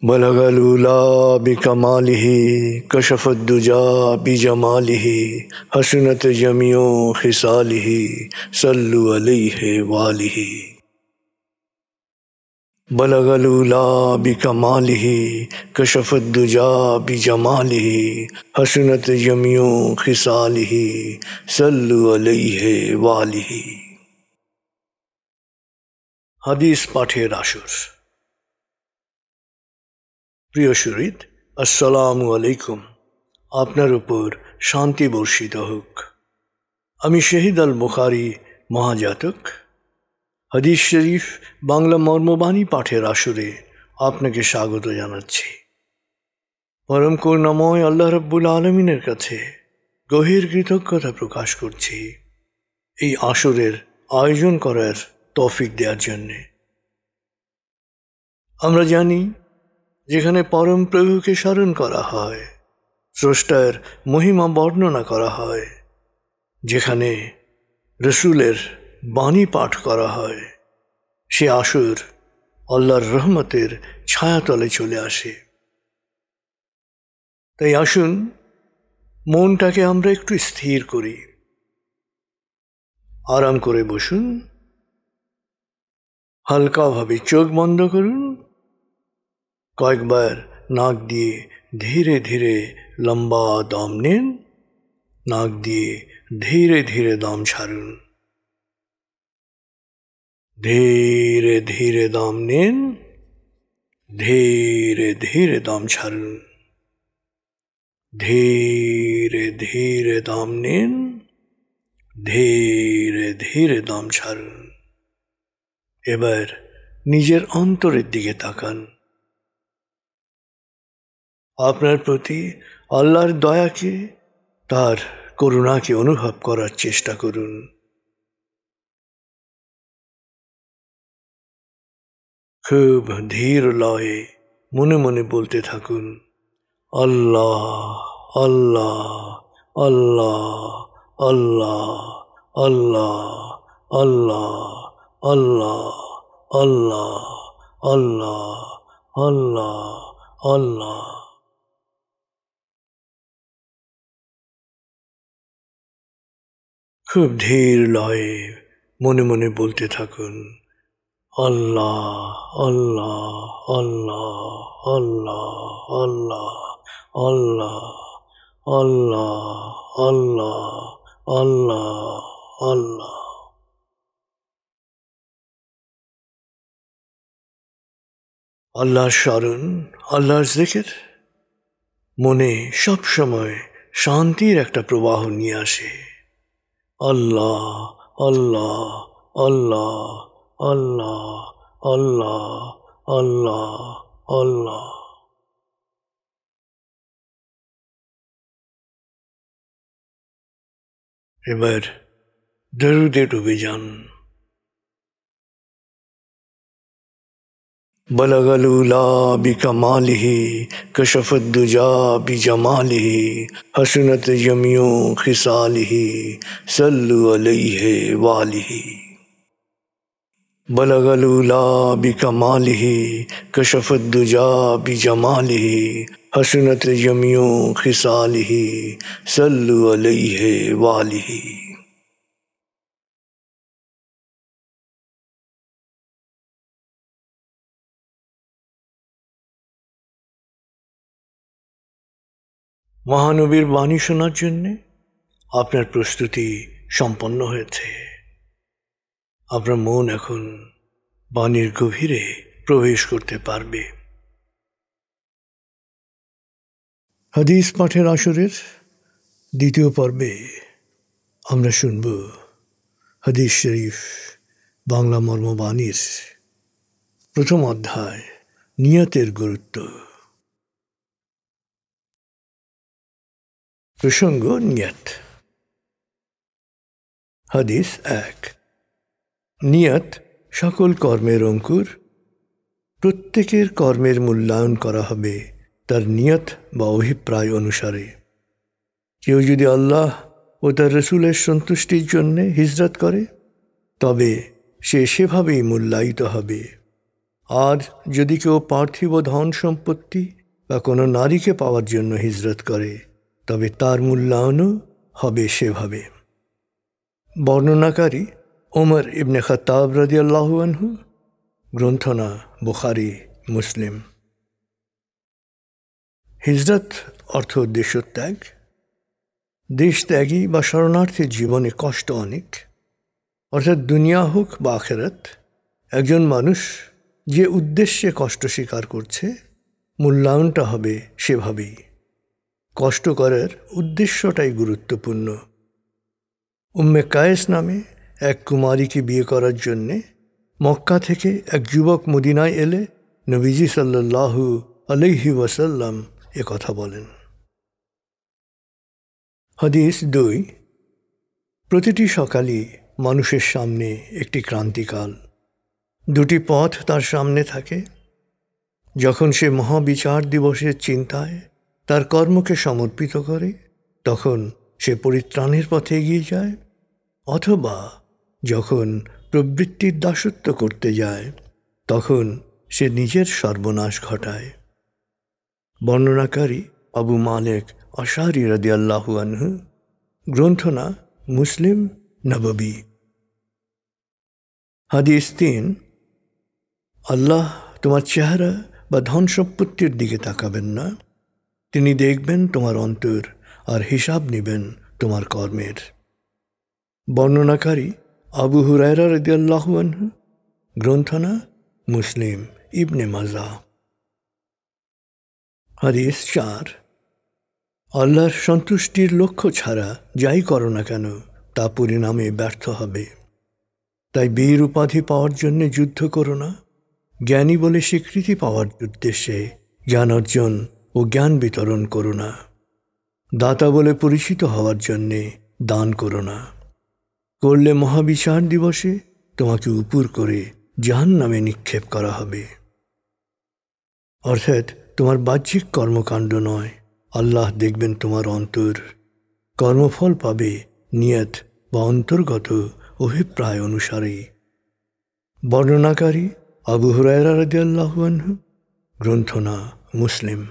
बलगलूला बिकमालिही कशफद्दुजा बिजमालिही हसनत जमियो खिसालिही सल्लु अलैहि वालिही। बलगलूला बिकमालिही कशफद्दुजा बिजमालिही हसनत जमियो खिसालिही सल्लु अलैहि वालिही। হাদিস পাঠের আসর। প্রিয় শরীদ, আসসালামু আলাইকুম। আপনার উপর শান্তি বর্ষিত হোক। আমি শহীদ আল বুখারী মহাজাতক হাদিস শরীফ বাংলা মর্মবাণী পাঠের আসরে আপনাকে স্বাগত জানাচ্ছি। পরম করুণাময় আল্লাহ রাব্বুল আলামিনের কাছে গভীর কৃতজ্ঞতা প্রকাশ করছি এই আসরের আয়োজন করার তৌফিক দেওয়ার জন্যে। আমরা জানি, যেখানে পরম প্রভুকে স্মরণ করা হয়, স্রষ্টার মহিমা বর্ণনা করা হয়, যেখানে রসুলের বাণী পাঠ করা হয়, সে আসর আল্লাহর রহমতের ছায়াতলে চলে আসে। তাই আসুন মনটাকে আমরা একটু স্থির করি। আরাম করে বসুন, হালকাভাবে চোখ বন্ধ করুন, কয়েকবার নাক দিয়ে ধীরে ধীরে লম্বা দম নিন, নাক দিয়ে ধীরে ধীরে দম ছাড়ুন। ধীরে ধীরে দম নিন, ধীরে ধীরে দম ছাড়ুন। ধীরে ধীরে দম নিন, ধীরে ধীরে দম ছাড়ুন। এবার নিজের অন্তরের দিকে তাকান। আপনার প্রতি আল্লাহর দয়াকে, তার করুণাকে অনুভব করার চেষ্টা করুন। খুব ধীর লয়ে মনে মনে বলতে থাকুন, আল্লাহ আল্লাহ আল্লাহ আল্লাহ আল্লাহ আল্লাহ আল্লাহ আল্লাহ আল্লাহ আল্লাহ আল্লাহ। খুব ধীর লয়ে মনে মনে বলতে থাকুন, আল্লাহ আল্লাহ আল্লাহ আল্লাহ আল্লাহ আল্লাহ আল্লাহ আল্লাহ আল্লাহ আল্লাহ। আল্লাহর স্মরণ, আল্লাহর জিকির মনে সব সময় শান্তির একটা প্রবাহ নিয়ে আসে। আল্লাহ আল্লাহ আল্লাহ আল্লাহ আল্লাহ আল্লাহ আল্লাহ। এবার দরুদে ডুবে যান। बलगलूला बिकमालिही कशफद्दुजा बिजमालिही हसनत जमियो खिसालिही सल्लु अलैहि वालिही। बलगलूला बिकमालिही कशफद्दुजा बिजमालिही हसनत जमियो खिसालिही सल्लु अलैहि वालिही। মহানবীর বাণী শোনার জন্যে আপনার প্রস্তুতি সম্পন্ন হয়েছে। আপনার মন এখন বাণীর গভীরে প্রবেশ করতে পারবে। হাদিস পাঠের আসরের দ্বিতীয় পর্বে আমরা শুনব হাদিস শরীফ বাংলা মর্মবাণীর প্রথম অধ্যায়, নিয়তের গুরুত্ব। প্রসঙ্গ নিয়ত। হাদিস 1। নিয়ত সকল কর্মের অঙ্কুর। প্রত্যেকের কর্মের মূল্যায়ন করা হবে তার নিয়ত বা অভিপ্রায় অনুসারে। কেউ যদি আল্লাহ ও তার রসুলের সন্তুষ্টির জন্যে হিজরত করে, তবে সে সেভাবেই মূল্যায়িত হবে। আর যদি কেউ পার্থিব ধন সম্পত্তি বা কোনো নারীকে পাওয়ার জন্য হিজরত করে তবে তার মূল্যায়নও হবে সেভাবে। বর্ণনাকারী ওমর ইবনে খাত্তাব রাদিয়াল্লাহু আনহু, গ্রন্থনা বুখারী, মুসলিম। হিজরত অর্থ দেশত্যাগ। দেশত্যাগী বা শরণার্থীর জীবনে কষ্ট অনেক, অর্থাৎ দুনিয়া হোক বা আখেরাত। একজন মানুষ যে উদ্দেশ্যে কষ্ট স্বীকার করছে মূল্যায়নটা হবে সেভাবেই। কষ্ট করার উদ্দেশ্যটাই গুরুত্বপূর্ণ। উম্মে কায়েস নামে এক কুমারীকে বিয়ে করার জন্যে মক্কা থেকে এক যুবক মদিনায় এলে নবীজি সাল্লাল্লাহু আলাইহি ওয়াসাল্লাম এ কথা বলেন। হাদিস 2। প্রতিটি সকালই মানুষের সামনে একটি ক্রান্তিকাল। দুটি পথ তার সামনে থাকে। যখন সে মহাবিচার দিবসের চিন্তায় তার কর্মকে সমর্পিত করে তখন সে পরিত্রাণের পথে এগিয়ে যায়, অথবা যখন প্রবৃত্তির দাসত্ব করতে যায় তখন সে নিজের সর্বনাশ ঘটায়। বর্ণনাকারী আবু মালিক আশআরী রাদিয়াল্লাহু আনহু, গ্রন্থনা মুসলিম নববী। হাদিস 3। আল্লাহ তোমার চেহারা বা ধন সম্পত্তির দিকে তাকাবেন না, তিনি দেখবেন তোমার অন্তর আর হিসাব নেবেন তোমার কর্মের। বর্ণনাকারী আবু হুরায়রা রাদিয়াল্লাহু আনহু, গ্রন্থনা মুসলিম ইবনে মাজাহ। হাদিস 4। আল্লাহর সন্তুষ্টির লক্ষ্য ছাড়া যাই করো না কেন তা পরিণামে ব্যর্থ হবে। তাই বীর উপাধি পাওয়ার জন্য যুদ্ধ করো না, জ্ঞানী বলে স্বীকৃতি পাওয়ার উদ্দেশ্যে জ্ঞান অর্জন ও জ্ঞান বিতরণ করো না, দাতা বলে পরিচিত হওয়ার জন্যে দান করো না। করলে মহাবিচার দিবসে তোমাকে উপর করে জাহান্নামে নিক্ষেপ করা হবে। অর্থাৎ তোমার বাহ্যিক কর্মকাণ্ড নয়, আল্লাহ দেখবেন তোমার অন্তর। কর্মফল পাবে নিয়ত বা অন্তর্গত অভিপ্রায় অনুসারে। বর্ণনাকারী আবু হুরায়রা রাদিয়াল্লাহু আনহু, গ্রন্থনা মুসলিম।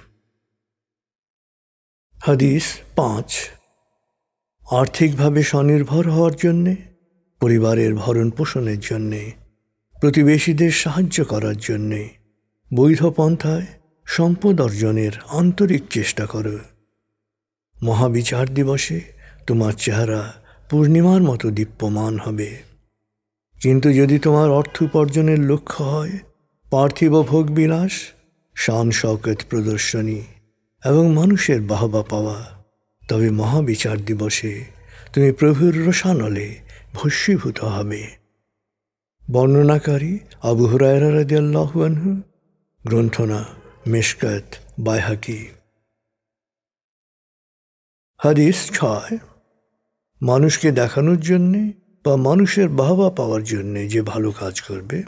হাদিস 5। আর্থিকভাবে স্বনির্ভর হওয়ার জন্যে, পরিবারের ভরণ পোষণের জন্যে, প্রতিবেশীদের সাহায্য করার জন্যে বৈধ পন্থায় সম্পদ অর্জনের আন্তরিক চেষ্টা করো। মহাবিচার দিবসে তোমার চেহারা পূর্ণিমার মতো দীপ্যমান হবে। কিন্তু যদি তোমার অর্থ উপার্জনের লক্ষ্য হয় পার্থিব ভোগবিলাস, শান শওকত প্রদর্শনী এবং মানুষের বাহবা পাওয়া, তবে মহাবিচার দিবসে তুমি প্রভুর রোষানলে ভস্মীভূত হবে। বর্ণনাকারী আবু হুরায়রা রাদিয়াল্লাহু আনহু, গ্রন্থনা মিশকাত বাইহাকি। হাদিস 6। মানুষকে দেখানোর জন্যে বা মানুষের বাহবা পাওয়ার জন্যে যে ভালো কাজ করবে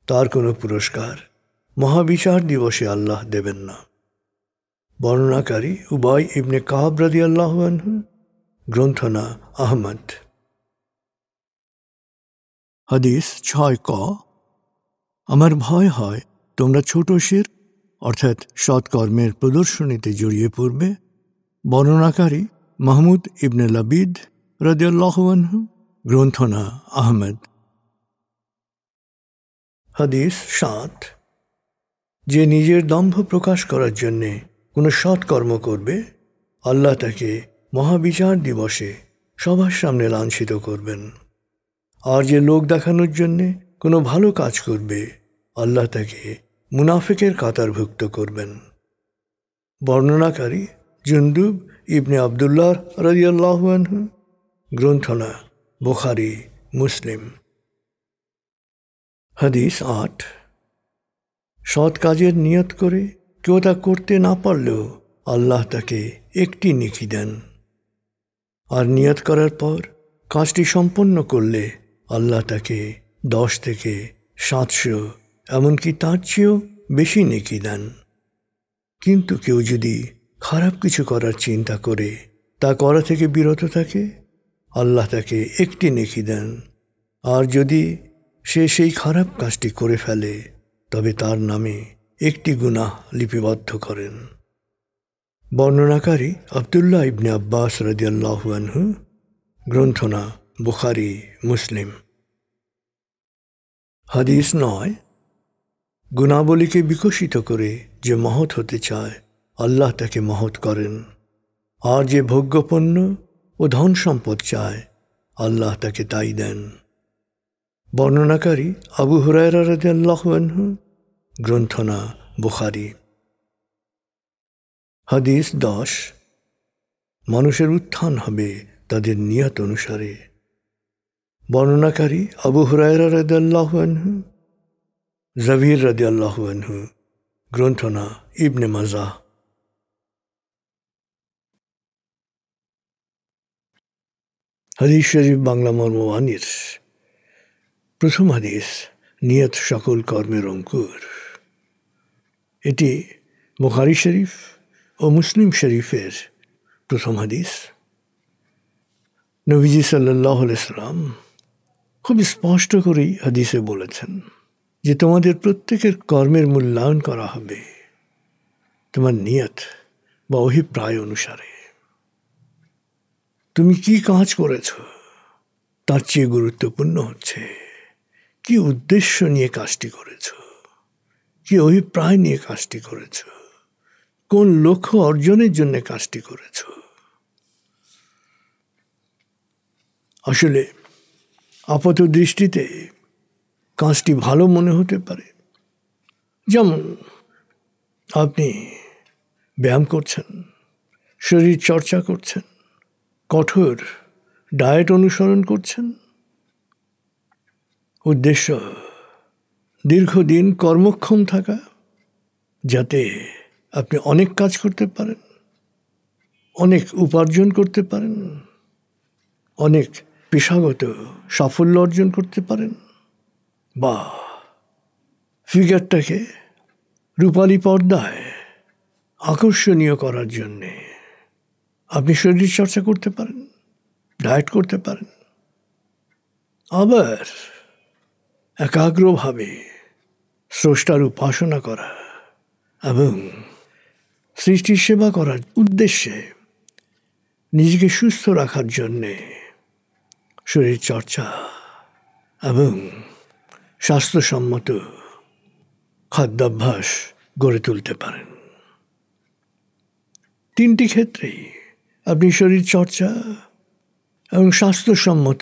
তার কোনো পুরস্কার মহাবিচার দিবসে আল্লাহ দেবেন না। বর্ণনাকারী উবাই ইবনে কাব রাদিয়াল্লাহু আনহু, গ্রন্থনা আহমদ। হাদিস 6ক। আমার ভয় হয় তোমরা ছোট শিরক অর্থাৎ সৎকর্মের প্রদর্শনীতে জড়িয়ে পড়বে। বর্ণনাকারী মাহমুদ ইবনে লাবিদ রাদিয়াল্লাহু আনহু, গ্রন্থনা আহমদ। হাদিস 7। যে নিজের দম্ভ প্রকাশ করার জন্যে কোনো সৎকর্ম করবে আল্লাহ তাকে মহাবিচার দিবসে সবার সামনে লাঞ্ছিত করবেন। আর যে লোক দেখানোর জন্যে কোনো ভালো কাজ করবে আল্লাহ তাকে মুনাফিকের কাতারভুক্ত করবেন। বর্ণনাকারী জুনদুব ইবনে আবদুল্লাহ রাদিয়াল্লাহু আনহু, গ্রন্থনা বুখারী, মুসলিম। হাদিস 8। সৎ কাজের নিয়ত করে কেউ তা করতে না পারলেও আল্লাহ তাকে একটি নেকি দেন, আর নিয়ত করার পর কাজটি সম্পন্ন করলে আল্লাহ তাকে 10 থেকে 700 এমনকি তার চেয়েও বেশি নেকি দেন। কিন্তু কেউ যদি খারাপ কিছু করার চিন্তা করে তা করা থেকে বিরত থাকে আল্লাহ তাকে একটি নেকি দেন, আর যদি সে সেই খারাপ কাজটি করে ফেলে তবে তার নামে একটি গুনাহ লিপিবদ্ধ করেন। বর্ণনাকারী আব্দুল্লাহ ইবনে আব্বাস রাদিয়াল্লাহু আনহু, গ্রন্থনা বুখারী, মুসলিম। হাদিস 9। গুণাবলীকে বিকশিত করে যে মহৎ হতে চায়, আল্লাহ তাকে মহৎ করেন। আর যে ভোগ্যপণ্য ও ধন সম্পদ চায়, আল্লাহ তাকে তাই দেন। বর্ণনাকারী আবু হুরায়রা রাদিয়াল্লাহু আনহু, গ্রন্থনা বুখারী। হাদিস 10। মানুষের উত্থান হবে তাদের নিয়ত অনুসারে। বর্ণনাকারী আবু হুরায়রা রাদিয়াল্লাহু আনহু, জাবির রাদিয়াল্লাহু আনহু, গ্রন্থনা ইবনে মাজাহ। হাদিস শরীফ বাংলা মর্মবাণীর প্রথম হাদিস, নিয়ত সকল কর্মের অঙ্কুর। এটি বুখারী শরীফ ও মুসলিম শরীফের প্রথম হাদিস। নবীজি সাল্লাল্লাহু আলাইহি সাল্লাম খুব স্পষ্ট করেই হাদিসে বলেছেন যে তোমাদের প্রত্যেকের কর্মের মূল্যায়ন করা হবে তোমার নিয়ত বা অভিপ্রায় অনুসারে। তুমি কি কাজ করেছ তার চেয়ে গুরুত্বপূর্ণ হচ্ছে কি উদ্দেশ্য নিয়ে কাজটি করেছ, কি অভিপ্রায় নিয়ে কাজটি করেছ, কোন লক্ষ্য অর্জনের জন্য কাজটি করেছ। আসলে আপাত দৃষ্টিতে কাজটি ভালো মনে হতে পারে, যেমন আপনি ব্যায়াম করছেন, শরীর চর্চা করছেন, কঠোর ডায়েট অনুসরণ করছেন। উদ্দেশ্য দীর্ঘদিন কর্মক্ষম থাকা, যাতে আপনি অনেক কাজ করতে পারেন, অনেক উপার্জন করতে পারেন, অনেক পেশাগত সাফল্য অর্জন করতে পারেন, বা ফিগারটাকে রূপালী পর্দায় আকর্ষণীয় করার জন্যে আপনি শরীর চর্চা করতে পারেন, ডায়েট করতে পারেন। আবার একাগ্রভাবে স্রষ্টার উপাসনা করা এবং সৃষ্টির সেবা করার উদ্দেশ্যে নিজেকে সুস্থ রাখার জন্যে শরীর চর্চা এবং স্বাস্থ্যসম্মত খাদ্যাভ্যাস গড়ে তুলতে পারেন। তিনটি ক্ষেত্রেই আপনি শরীর চর্চা এবং স্বাস্থ্যসম্মত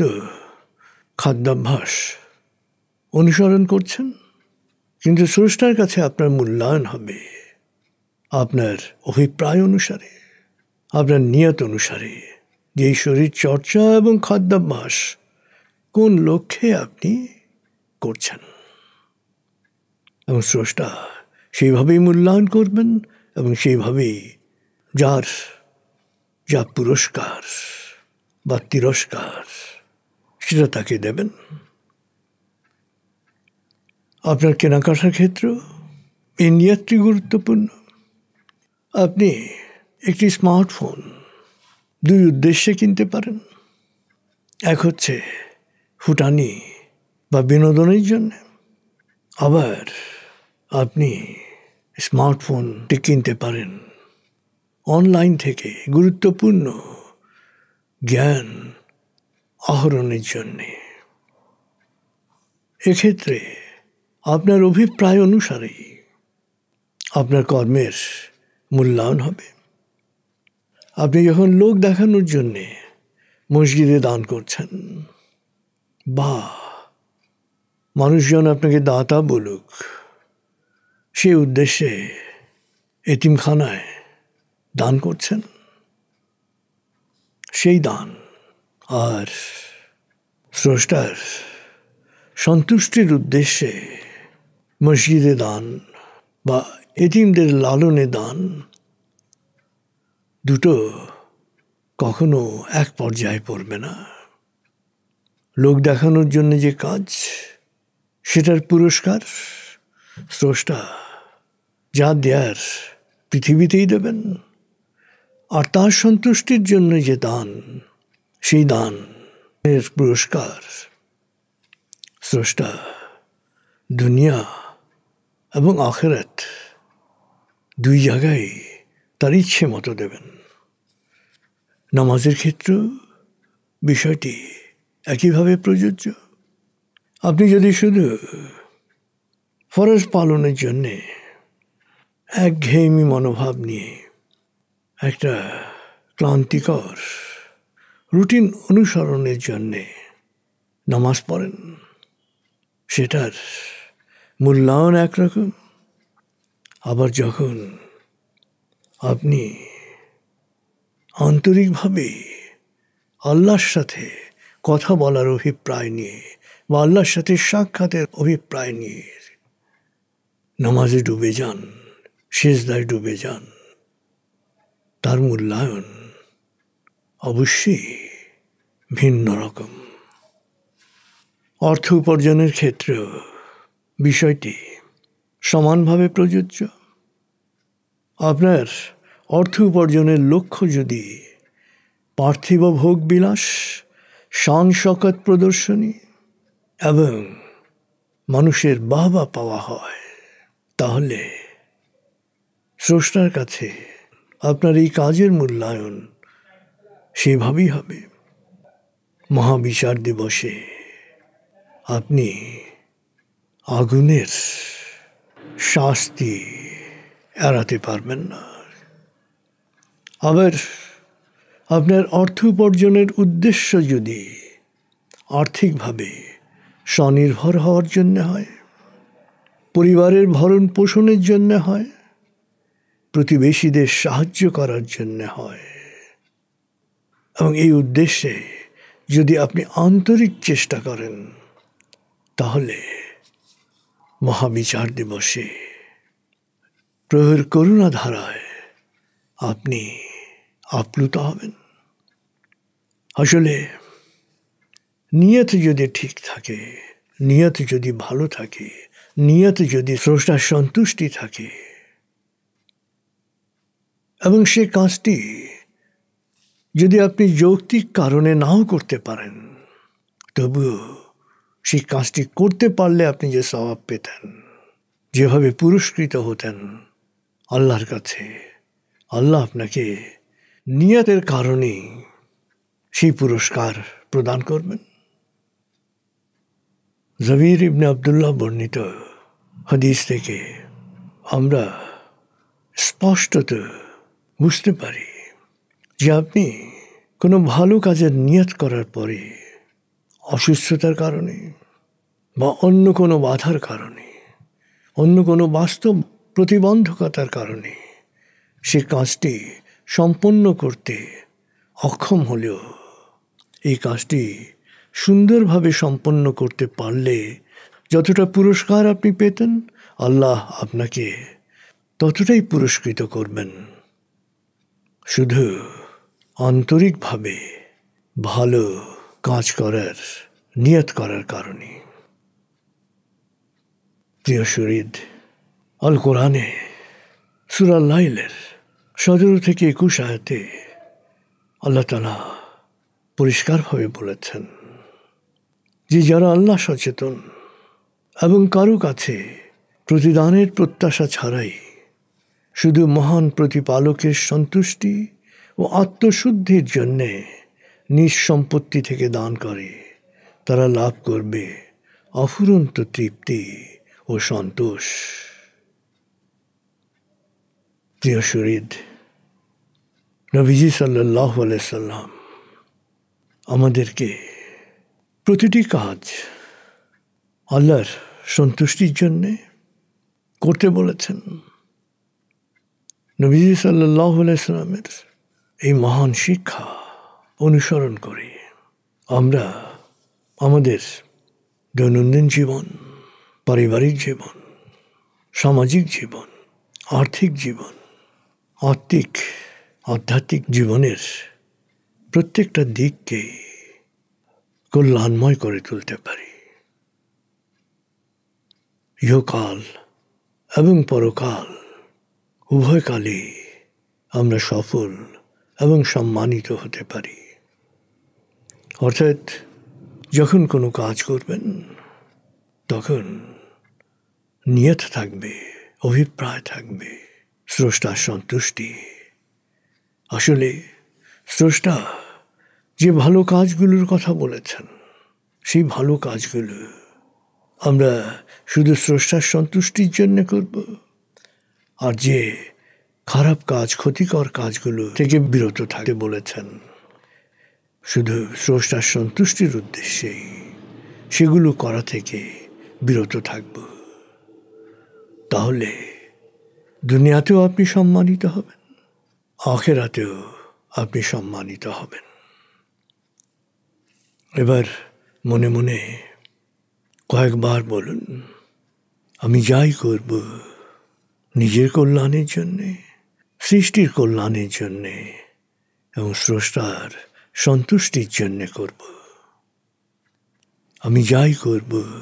খাদ্যাভ্যাস অনুসরণ করছেন, কিন্তু স্রষ্টার কাছে আপনার মূল্যায়ন হবে আপনার অভিপ্রায় অনুসারে, আপনার নিয়ত অনুসারে, যে এই শরীর চর্চা এবং খাদ্যাভ্যাস কোন লক্ষ্যে আপনি করছেন। এবং স্রষ্টা সেইভাবেই মূল্যায়ন করবেন এবং সেইভাবেই যার যা পুরস্কার বা তিরস্কার সেটা তাকে দেবেন। আপনার কেনাকাটার ক্ষেত্রেও এই নিয়তটি গুরুত্বপূর্ণ। আপনি একটি স্মার্টফোন দুই উদ্দেশ্যে কিনতে পারেন। এক হচ্ছে ফুটানি বা বিনোদনের জন্য, আবার আপনি স্মার্টফোনটি কিনতে পারেন অনলাইন থেকে গুরুত্বপূর্ণ জ্ঞান আহরণের জন্যে। এক্ষেত্রে আপনার অভিপ্রায় অনুসারেই আপনার কর্মের মূল্যায়ন হবে। আপনি যখন লোক দেখানোর জন্যে মসজিদে দান করছেন, বা মানুষজন আপনাকে দাতা বলুক, সেই উদ্দেশ্যে এতিমখানায় দান করছেন, সেই দান আর স্রষ্টার সন্তুষ্টির উদ্দেশ্যে মসজিদে দান বা এতিমদের লালনে দান, দুটো কখনো এক পর্যায়ে পড়বে না। লোক দেখানোর জন্য যে কাজ, সেটার পুরস্কার স্রষ্টা যা দেয়ার পৃথিবীতেই দেবেন, আর তার সন্তুষ্টির জন্য যে দান, সেই দানের পুরস্কার স্রষ্টা দুনিয়া এবং আখিরাত, দুই জায়গায় তার ইচ্ছে মতো দেবেন। নামাজের ক্ষেত্রেও বিষয়টি একইভাবে প্রযোজ্য। আপনি যদি শুধু ফরজ পালনের জন্যে একঘেয়েমি মনোভাব নিয়ে একটা ক্লান্তিকর রুটিন অনুসরণের জন্যে নামাজ পড়েন, সেটার মূল্যায়ন একরকম। আবার যখন আপনি আন্তরিকভাবে আল্লাহর সাথে কথা বলার অভিপ্রায় নিয়ে বা আল্লাহর সাথে সাক্ষাতের অভিপ্রায় নিয়ে নামাজে ডুবে যান, সিজদায় ডুবে যান, তার মূল্যায়ন অবশ্যই ভিন্ন রকম। অর্থ উপার্জনের ক্ষেত্রেও বিষয়টি সমানভাবে প্রযোজ্য। আপনার অর্থ উপার্জনের লক্ষ্য যদি পার্থিব ভোগ বিলাস, শান শওকত প্রদর্শনী এবং মানুষের বাহবা পাওয়া হয়, তাহলে স্রষ্টার কাছে আপনার এই কাজের মূল্যায়ন সেভাবেই হবে। মহাবিচার দিবসে আপনি আগুনের শাস্তি এড়াতে পারবেন না। আবার আপনার অর্থ উপার্জনের উদ্দেশ্য যদি আর্থিকভাবে স্বনির্ভর হওয়ার জন্য হয়, পরিবারের ভরণ পোষণের জন্য হয়, প্রতিবেশীদের সাহায্য করার জন্য হয়, এবং এই উদ্দেশ্যে যদি আপনি আন্তরিক চেষ্টা করেন, তাহলে মহাবিচার দিবসে প্রভুর করুণা ধারায় আপনি আপ্লুত হবেন। আসলে নিয়ত যদি ঠিক থাকে, নিয়ত যদি ভালো থাকে, নিয়ত যদি স্রষ্টার সন্তুষ্টি থাকে, এবং সে কাজটি যদি আপনি যৌক্তিক কারণে নাও করতে পারেন, তবুও সেই কাজটি করতে পারলে আপনি যে সওয়াব পেতেন, যেভাবে পুরস্কৃত হতেন আল্লাহর কাছে, আল্লাহ আপনাকে নিয়তের কারণে সেই পুরস্কার প্রদান করবেন। জবির ইবনে আবদুল্লাহ বর্ণিত হাদিস থেকে আমরা স্পষ্টত বুঝতে পারি যে আপনি কোনো ভালো কাজের নিয়ত করার পরে অসুস্থতার কারণে বা অন্য কোনো বাধার কারণে, অন্য কোনো বাস্তব প্রতিবন্ধকতার কারণে সে কাজটি সম্পন্ন করতে অক্ষম হলেও এই কাজটি সুন্দরভাবে সম্পন্ন করতে পারলে যতটা পুরস্কার আপনি পেতেন, আল্লাহ আপনাকে ততটাই পুরস্কৃত করবেন, শুধু আন্তরিকভাবে ভালো কাজ করার নিয়ত করার কারণে। প্রিয় শরীদ, আল কোরআনে সূরা লাইলের 17 থেকে 21 আয়াতে আল্লাহ তাআলা পরিষ্কারভাবে বলেছেন যে যারা আল্লাহ সচেতন এবং কারো কাছে প্রতিদানের প্রত্যাশা ছাড়াই শুধু মহান প্রতিপালকের সন্তুষ্টি ও আত্মশুদ্ধির জন্যে নিজ সম্পত্তি থেকে দান করে, তারা লাভ করবে অফুরন্ত তৃপ্তি ও সন্তোষ। প্রিয় শরীদ, নবীজি সাল্লাল্লাহু আলাইহি সাল্লাম আমাদেরকে প্রতিটি কাজ আল্লাহর সন্তুষ্টির জন্যে করতে বলেছেন। নবীজি সাল্লাল্লাহু আলাইহি সাল্লামের এই মহান শিক্ষা অনুসরণ করে আমরা আমাদের দৈনন্দিন জীবন, পারিবারিক জীবন, সামাজিক জীবন, আর্থিক জীবন, আত্মিক আধ্যাত্মিক জীবনের প্রত্যেকটা দিককে কল্যাণময় করে তুলতে পারি। ইহকাল এবং পরকাল উভয়কালে আমরা সফল এবং সম্মানিত হতে পারি। অর্থাৎ যখন কোনো কাজ করবেন, তখন নিয়ত থাকবে, অভিপ্রায় থাকবে স্রষ্টার সন্তুষ্টি। আসলে স্রষ্টা যে ভালো কাজগুলোর কথা বলেছেন, সেই ভালো কাজগুলো আমরা শুধু স্রষ্টার সন্তুষ্টির জন্য করব, আর যে খারাপ কাজ, ক্ষতিকর কাজগুলো থেকে বিরত থাকতে বলেছেন শুধু স্রষ্টার সন্তুষ্টির উদ্দেশ্যেই, সেগুলো করা থেকে বিরত থাকব। তাহলে দুনিয়াতেও আপনি সম্মানিত হবেন, আখিরাতেও আপনি সম্মানিত হবেন। এবার মনে মনে কয়েকবার বলুন, আমি যাই করব নিজের কল্যাণের জন্যে, সৃষ্টির কল্যাণের জন্যে এবং স্রষ্টার সন্তুষ্টির জন্যে করব। আমি যাই করব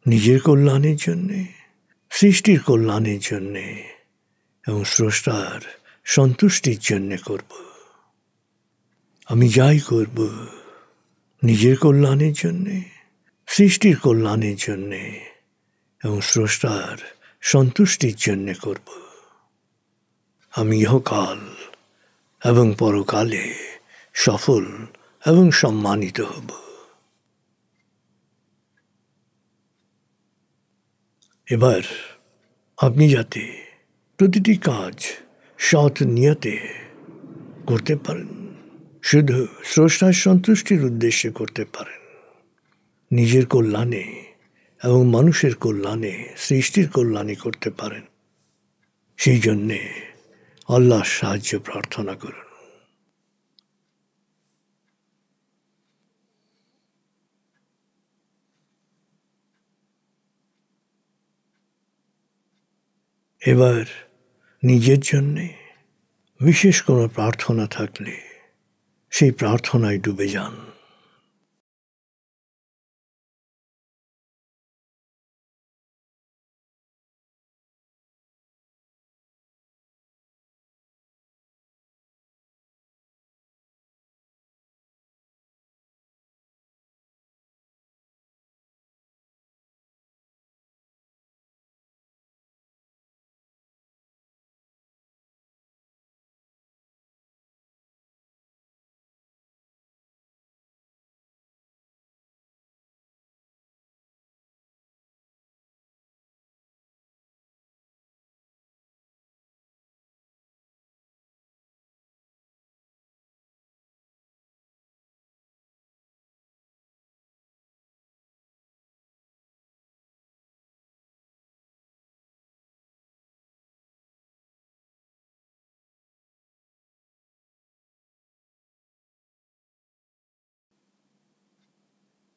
নিজের কল্যাণের জন্যে, সৃষ্টির কল্যাণের জন্যে এবং স্রষ্টার সন্তুষ্টির জন্যে করব। আমি যাই করব নিজের কল্যাণের জন্যে, সৃষ্টির কল্যাণের জন্যে এবং স্রষ্টার সন্তুষ্টির জন্যে করব। আমি ইহকাল এবং পরকালে সফল এবং সম্মানিত হব। এবার আপনি যাতে প্রতিটি কাজ সৎ নিয়তে করতে পারেন, শুধু স্রষ্টার সন্তুষ্টির উদ্দেশ্যে করতে পারেন, নিজের কল্যাণে এবং মানুষের কল্যাণে, সৃষ্টির কল্যাণে করতে পারেন, সেই জন্যে আল্লাহর সাহায্য প্রার্থনা করুন। এবার নিজের জন্যে বিশেষ কোনো প্রার্থনা থাকলে সেই প্রার্থনায় ডুবে যান।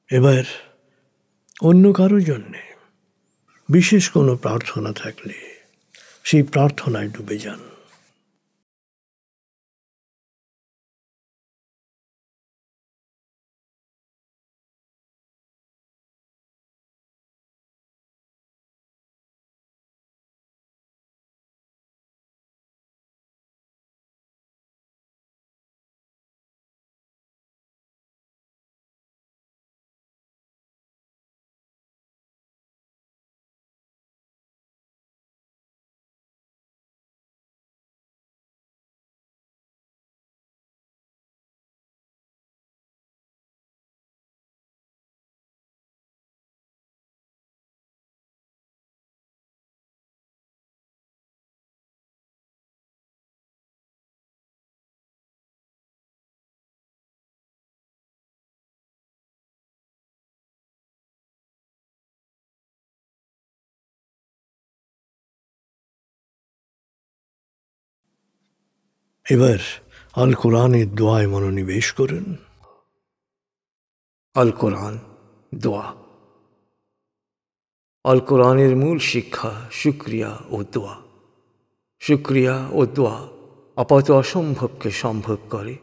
এবার অন্য কারোর জন্যে বিশেষ কোনো প্রার্থনা থাকলে সেই প্রার্থনায় ডুবে যান। এবার আল কোরআনের দোয়ায় মনোনিবেশ করুন। আল কোরআন দোয়া। আল কোরআনের মূল শিক্ষা শুকরিয়া ও দোয়া। শুকরিয়া ও দোয়া আপাত অসম্ভবকে সম্ভব করে,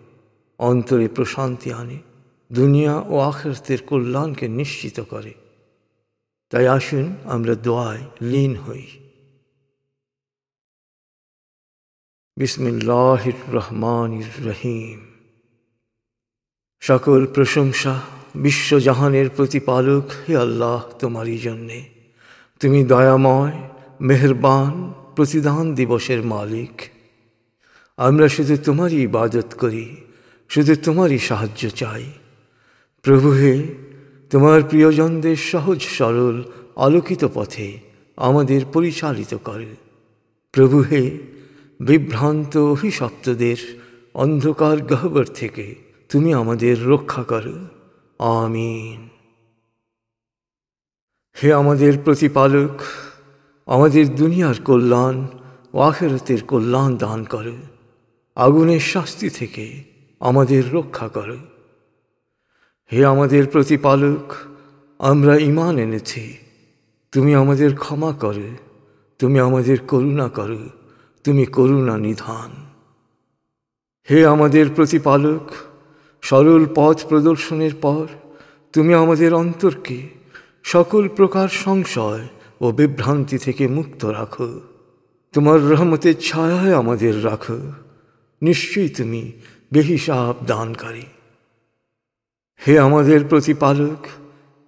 অন্তরে প্রশান্তি আনে, দুনিয়া ও আখিরাতের কল্যাণকে নিশ্চিত করে। তাই আসুন আমরা দোয়ায় লীন হই। বিসমিল্লাহির রহমানির রহিম। সকল প্রশংসা বিশ্বজাহানের প্রতিপালক হে আল্লাহ তোমারই জন্যে। তুমি দয়াময়, মেহেরবান, প্রতিদান দিবসের মালিক। আমরা শুধু তোমারই ইবাদত করি, শুধু তোমারই সাহায্য চাই। প্রভু হে, তোমার প্রিয়জনদের সহজ সরল আলোকিত পথে আমাদের পরিচালিত করে। প্রভু হে, বিভ্রান্ত অভিশপ্তদের অন্ধকার গহ্বর থেকে তুমি আমাদের রক্ষা করো। আমিন। হে আমাদের প্রতিপালক, আমাদের দুনিয়ার কল্যাণ ও আখিরাতের কল্যাণ দান করো। আগুনের শাস্তি থেকে আমাদের রক্ষা করো। হে আমাদের প্রতিপালক, আমরা ঈমান এনেছি, তুমি আমাদের ক্ষমা করো, তুমি আমাদের করুণা করো, তুমি করুণা নিধান। হে আমাদের প্রতিপালক, সরল পথ প্রদর্শনের পর তুমি আমাদের অন্তরকে সকল প্রকার সংশয় ও বিভ্রান্তি থেকে মুক্ত রাখো। তোমার রহমতের ছায়ায় আমাদের রাখো। নিশ্চয়ই তুমি বেহিসাব দানকারী। হে আমাদের প্রতিপালক,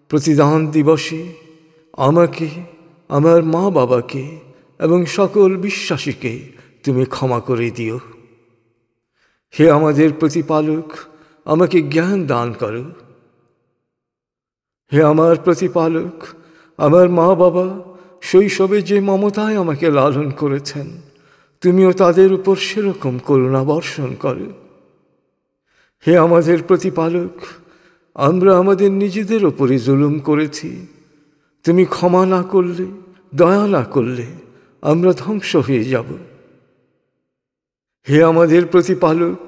প্রতিদান দিবসে আমাকে, আমার মা বাবাকে এবং সকল বিশ্বাসীকে তুমি ক্ষমা করে দিও। হে আমাদের প্রতিপালক, আমাকে জ্ঞান দান করো। হে আমার প্রতিপালক, আমার মা বাবা শৈশবে যে মমতায় আমাকে লালন করেছেন, তুমিও তাদের উপর সেরকম করুণা বর্ষণ করো। হে আমাদের প্রতিপালক, আমরা আমাদের নিজেদের ওপরে জুলুম করেছি, তুমি ক্ষমা না করলে, দয়া না করলে আমরা ধ্বংস হয়ে যাব। হে আমাদের প্রতিপালক,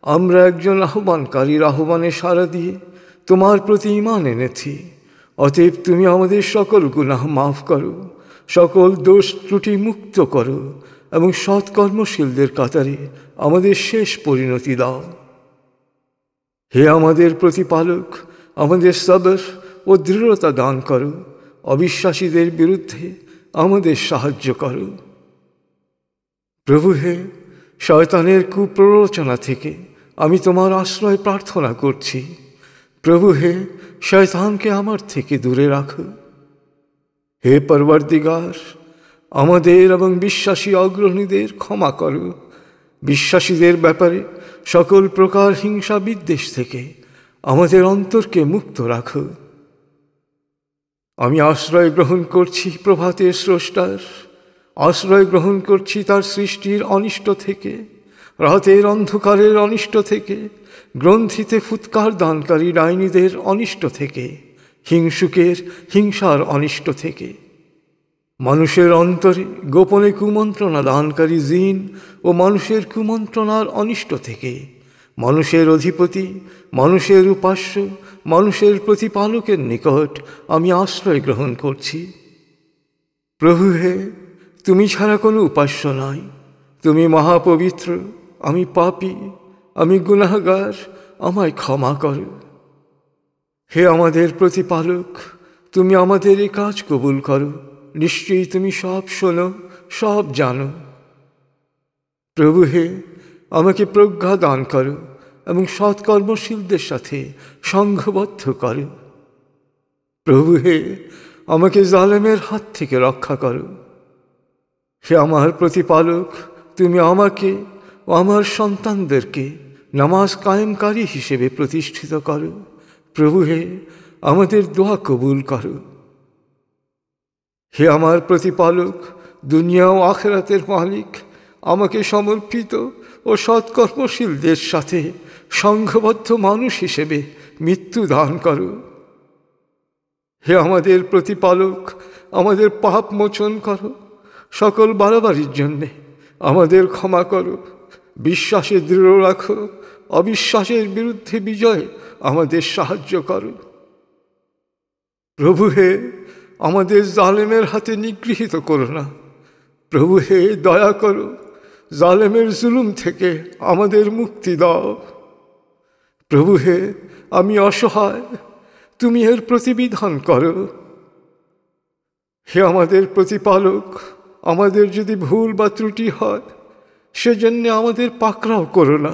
আমরা একজন আহ্বানকারীর আহ্বানে সাড়া দিয়ে তোমার প্রতি ঈমান এনেছি। অতএব তুমি আমাদের সকল গুনাহ মাফ করো, সকল দোষ ত্রুটি মুক্ত করো এবং সৎকর্মশীলদের কাতারে আমাদের শেষ পরিণতি দাও। হে আমাদের প্রতিপালক, আমাদের সবর ও দৃঢ়তা দান করো, অবিশ্বাসীদের বিরুদ্ধে আমাদের সাহায্য করো। প্রভু হে, শয়তানের কুপ্ররোচনা থেকে আমি তোমার আশ্রয় প্রার্থনা করছি। প্রভু হে, শয়তানকে আমার থেকে দূরে রাখো। হে পরওয়ারদিগার, আমাদের এবং বিশ্বাসী অগ্রণীদের ক্ষমা করো। বিশ্বাসীদের ব্যাপারে সকল প্রকার হিংসা বিদ্বেষ থেকে আমাদের অন্তরকে মুক্ত রাখো। আমি আশ্রয় গ্রহণ করছি প্রভাতের স্রষ্টার, আশ্রয় গ্রহণ করছি তার সৃষ্টির অনিষ্ট থেকে, রাতের অন্ধকারের অনিষ্ট থেকে, গ্রন্থিতে ফুৎকার দানকারী ডাইনীদের অনিষ্ট থেকে, হিংসুকের হিংসার অনিষ্ট থেকে, মানুষের অন্তরে গোপনে কুমন্ত্রণা দানকারী জিন ও মানুষের কুমন্ত্রণার অনিষ্ট থেকে, মানুষের অধিপতি, মানুষের উপাস্য, মানুষের প্রতিপালকের নিকট আমি আশ্রয় গ্রহণ করছি। প্রভু হে, তুমি ছাড়া কোনো উপাস্য নাই, তুমি মহাপবিত্র, আমি পাপী, আমি গুনাহগার, আমায় ক্ষমা করো। হে আমাদের প্রতিপালক, তুমি আমাদের এই কাজ কবুল করো। নিশ্চয়ই তুমি সব শোনো, সব জানো। প্রভু হে, আমাকে প্রজ্ঞা দান করো এবং সৎকর্মশীলদের সাথে সংঘবদ্ধ করো। প্রভু হে, আমাকে জালেমের হাত থেকে রক্ষা করো। হে আমার প্রতিপালক, তুমি আমাকে ও আমার সন্তানদেরকে নামাজ কায়েমকারী হিসেবে প্রতিষ্ঠিত করো। প্রভু হে, আমাদের দোয়া কবুল করো। হে আমার প্রতিপালক, দুনিয়া ও আখিরাতের মালিক, আমাকে সমর্পিত ও সৎকর্মশীলদের সাথে সংঘবদ্ধ মানুষ হিসেবে মৃত্যু দান করো। হে আমাদের প্রতিপালক, আমাদের পাপ মোচন করো, সকল বাড়াবাড়ির জন্যে আমাদের ক্ষমা করো, বিশ্বাসে দৃঢ় রাখো, অবিশ্বাসের বিরুদ্ধে বিজয়ে আমাদের সাহায্য করো। প্রভু হে, আমাদের জালেমের হাতে নিগৃহীত করো না। প্রভু হে, দয়া করো, জালেমের জুলুম থেকে আমাদের মুক্তি দাও। প্রভু হে, আমি অসহায়, তুমি এর প্রতিবিধান করো। হে আমাদের প্রতিপালক, আমাদের যদি ভুল বা ত্রুটি হয়, সেজন্য আমাদের পাকড়াও করো না।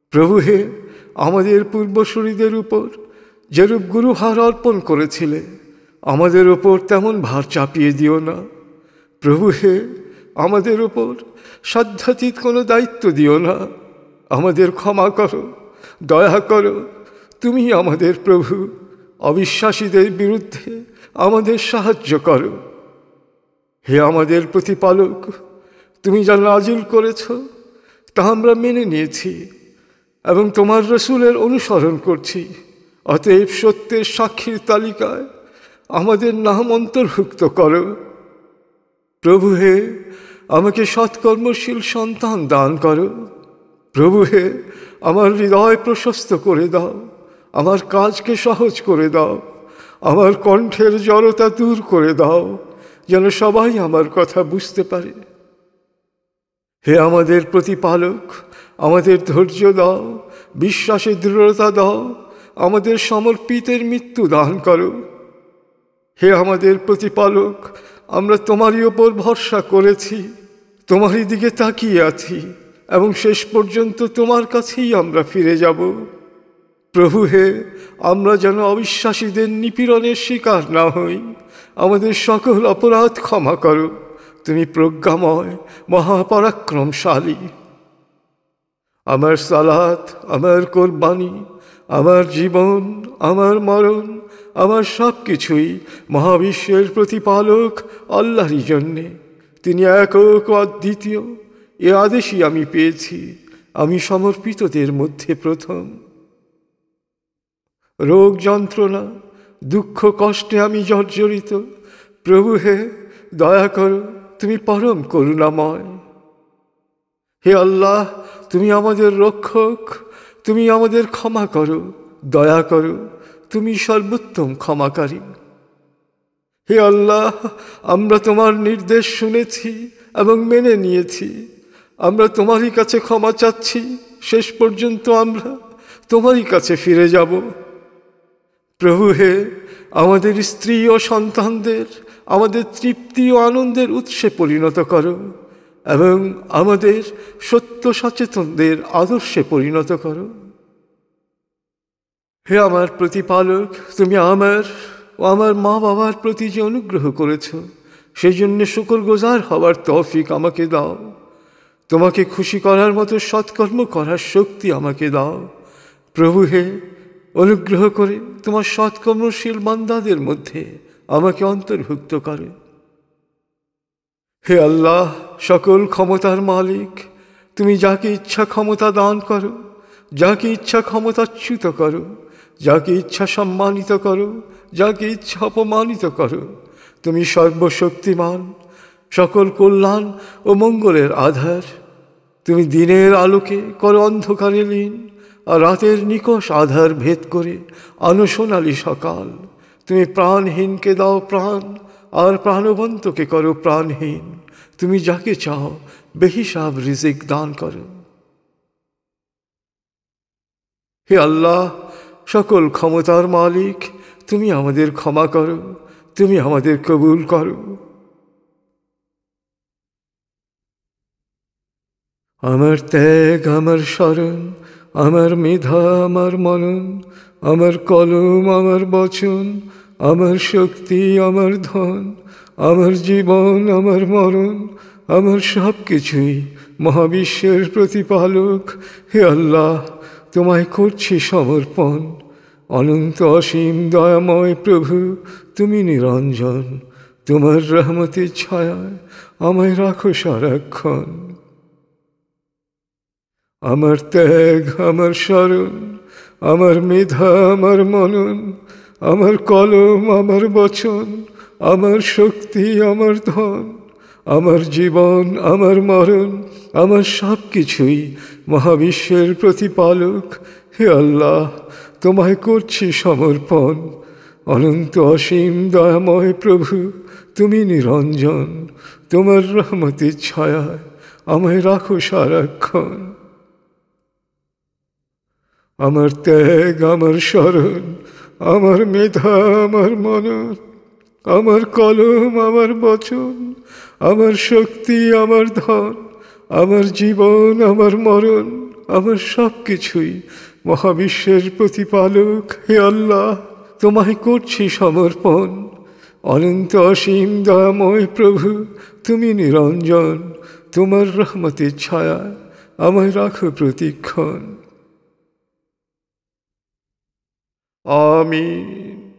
প্রভু হে, আমাদের পূর্বসূরীদের উপর যেরূপ গুরুহার অর্পণ করেছিলে, আমাদের ওপর তেমন ভার চাপিয়ে দিও না। প্রভু হে, আমাদের ওপর সাধ্যাতীত কোনো দায়িত্ব দিও না। আমাদের ক্ষমা করো, দয়া করো। তুমি আমাদের প্রভু। অবিশ্বাসীদের বিরুদ্ধে আমাদের সাহায্য করো। হে আমাদের প্রতিপালক, তুমি যা নাজিল করেছ তা আমরা মেনে নিয়েছি এবং তোমার রসুলের অনুসরণ করছি। অতএব সত্যের সাক্ষীর তালিকায় আমাদের নাম অন্তর্ভুক্ত করো। প্রভু হে, আমাকে সৎকর্মশীল সন্তান দান করো। প্রভু হে, আমার হৃদয় প্রশস্ত করে দাও, আমার কাজকে সহজ করে দাও, আমার কণ্ঠের জড়তা দূর করে দাও, যেন সবাই আমার কথা বুঝতে পারে। হে আমাদের প্রতিপালক, আমাদের ধৈর্য দাও, বিশ্বাসে দৃঢ়তা দাও, আমাদের সমর্পিতের মৃত্যু দান করো। হে আমাদের প্রতিপালক, আমরা তোমারই ওপর ভরসা করেছি, তোমারই দিকে তাকিয়ে আছি এবং শেষ পর্যন্ত তোমার কাছেই আমরা ফিরে যাব। প্রভু হে, আমরা যেন অবিশ্বাসীদের নিপীড়নের শিকার না হই। আমাদের সকল অপরাধ ক্ষমা করো। তুমি প্রজ্ঞাময়, মহাপরাক্রমশালী। আমার সালাত, আমার কোরবানি, আমার জীবন, আমার মরণ, আমার সব কিছুই মহাবিশ্বের প্রতিপালক আল্লাহরই জন্যে। তিনি একক অদ্বিতীয়, এ আদেশই আমি পেয়েছি। আমি সমর্পিতদের মধ্যে প্রথম। রোগ যন্ত্রণা, দুঃখ কষ্টে আমি জর্জরিত। প্রভু হে, দয়া করো, তুমি পরম করুণাময়। হে আল্লাহ, তুমি আমাদের রক্ষক, তুমি আমাদের ক্ষমা করো, দয়া করো, তুমি সর্বোত্তম ক্ষমাকারী। হে আল্লাহ, আমরা তোমার নির্দেশ শুনেছি এবং মেনে নিয়েছি। আমরা তোমারই কাছে ক্ষমা চাচ্ছি। শেষ পর্যন্ত আমরা তোমারই কাছে ফিরে যাব। প্রভু হে, আমাদের স্ত্রী ও সন্তানদের আমাদের তৃপ্তি ও আনন্দের উৎসে পরিণত করো এবং আমাদের সত্য সচেতনদের আদর্শে পরিণত করো। হে আমার প্রতিপালক, তুমি আমার ও আমার মা বাবার প্রতি যে অনুগ্রহ করেছ, সেই জন্য শুকরগুজার হওয়ার তৌফিক আমাকে দাও। তোমাকে খুশি করার মতো সৎকর্ম করার শক্তি আমাকে দাও। প্রভু হে, অনুগ্রহ করে তোমার সৎকর্মশীল বান্দাদের মধ্যে আমাকে অন্তর্ভুক্ত করে। হে আল্লাহ, সকল ক্ষমতার মালিক, তুমি যাকে ইচ্ছা ক্ষমতা দান করো, যাকে ইচ্ছা ক্ষমতাচ্যুত করো, যাকে ইচ্ছা সম্মানিত করো, যাকে ইচ্ছা অপমানিত করো। তুমি সর্বশক্তিমান, সকল কল্যাণ ও মঙ্গলের আধার। তুমি দিনের আলোকে করো অন্ধকারে লীন, আর রাতের নিকষ আধার ভেদ করে আনো সোনালি সকাল। তুমি প্রাণহীনকে দাও প্রাণ, আর প্রাণবন্তকে করো প্রাণহীন। তুমি যাকে চাও বেহিসাব রিজিক দান করো। হে আল্লাহ, সকল ক্ষমতার মালিক, তুমি আমাদের ক্ষমা করো, তুমি আমাদের কবুল করো। আমার ত্যাগ, আমার শরণ, আমার মেধা, আমার মনন, আমার কলম, আমার বচন, আমার শক্তি, আমার ধন, আমার জীবন, আমার মরণ, আমার সব কিছুই মহাবিশ্বের প্রতিপালক হে আল্লাহ তোমায় করছি সমর্পণ। অনন্ত অসীম দয়াময় প্রভু, তুমি নিরঞ্জন। তোমার রহমতের ছায়ায় আমায় রাখো সারাক্ষণ। আমার ত্যাগ, আমার শরণ, আমার মেধা, আমার মনন, আমার কলম, আমার বচন, আমার শক্তি, আমার ধন, আমার জীবন, আমার মরণ, আমার সব কিছুই মহাবিশ্বের প্রতিপালক হে আল্লাহ তোমায় করছি সমর্পণ। অনন্ত অসীম দয়াময় প্রভু, তুমি নিরঞ্জন। তোমার রহমতের ছায়ায় আমায় রাখো সারাক্ষণ। আমার ত্যাগ, আমার শরণ, আমার মেধা, আমার মনন, আমার কলম, আমার বচন, আমার শক্তি, আমার ধন, আমার জীবন, আমার মরণ, আমার সব কিছুই মহাবিশ্বের প্রতিপালক হে আল্লাহ তোমায় করছি সমর্পণ। অনন্ত অসীম দয়াময় প্রভু, তুমি নিরঞ্জন, তোমার রহমতের ছায়া আমায় রাখো প্রতিক্ষণ। আমিন।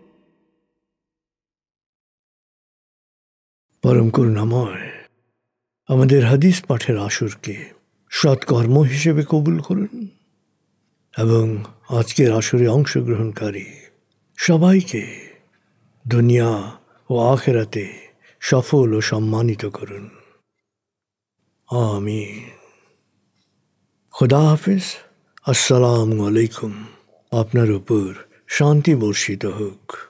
পরম করুণাময়, আমাদের হাদিস পাঠের আসরকে সৎকর্ম হিসেবে কবুল করুন এবং আজকের আসরে অংশগ্রহণকারী সবাইকে দুনিয়া ও আখেরাতে সফল ও সম্মানিত করুন। আমিন। খুদা হাফিজ। আসসালামু আলাইকুম। আপনার উপর শান্তি বর্ষিত হোক।